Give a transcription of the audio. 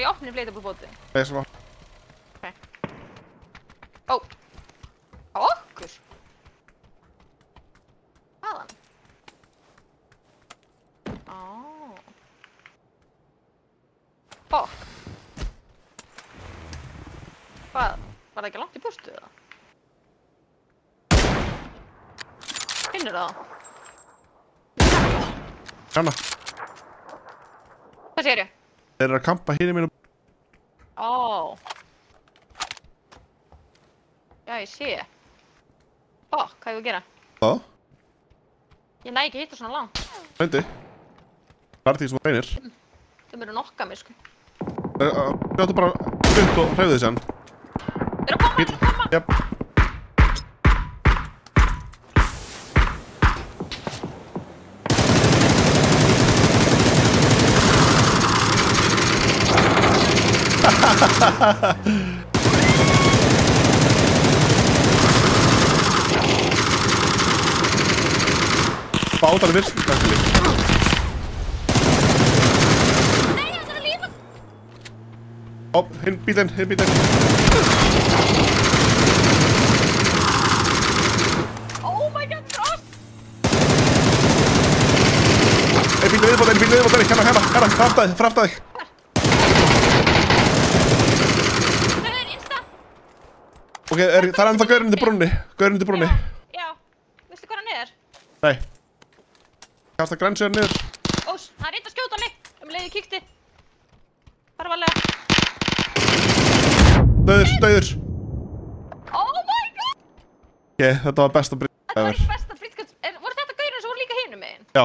Bara ég opni inflatable bóti. Ég skal opna. Ó. Á okkur? Hvaðan? Ó. Fokk. Hvað? Var það ekki langt í burtu eða? Finnur það? Hérna. Hvað sér ég? Þeir eru að kampa hinum mínum. Ó. Já, ég sé. Fokk, hvað ég að gera? Það? Ég næ ekki hitta svona langt. Reyndi. Það er því sem þú reynir. Þau munu nokka mér, sko. Gáttu bara upp og hreyfðu þið sér. Þeir eru að koma, þeir eru að koma! Jep. Bátar virst. Nei, það er að lífa! Ó, hinn bílinn. Oh my god, það er oss! Einn bíl viðbót, hérna, fraftaði. Það er insta! Ok, það er ennþá gaurinn undir brúnni. Já. Veistu hvað hann er? Nei. Kasta grænsjöður niður. Ós, hann reyndi að skjóta mig! Leið ég kíkti. Bara varlega. Dauður. Oh my god! Ok, þetta var besta brýtt Þetta var ekki besta blitskast. Voru þetta gaurinn sem voru líka hinum megin? Já.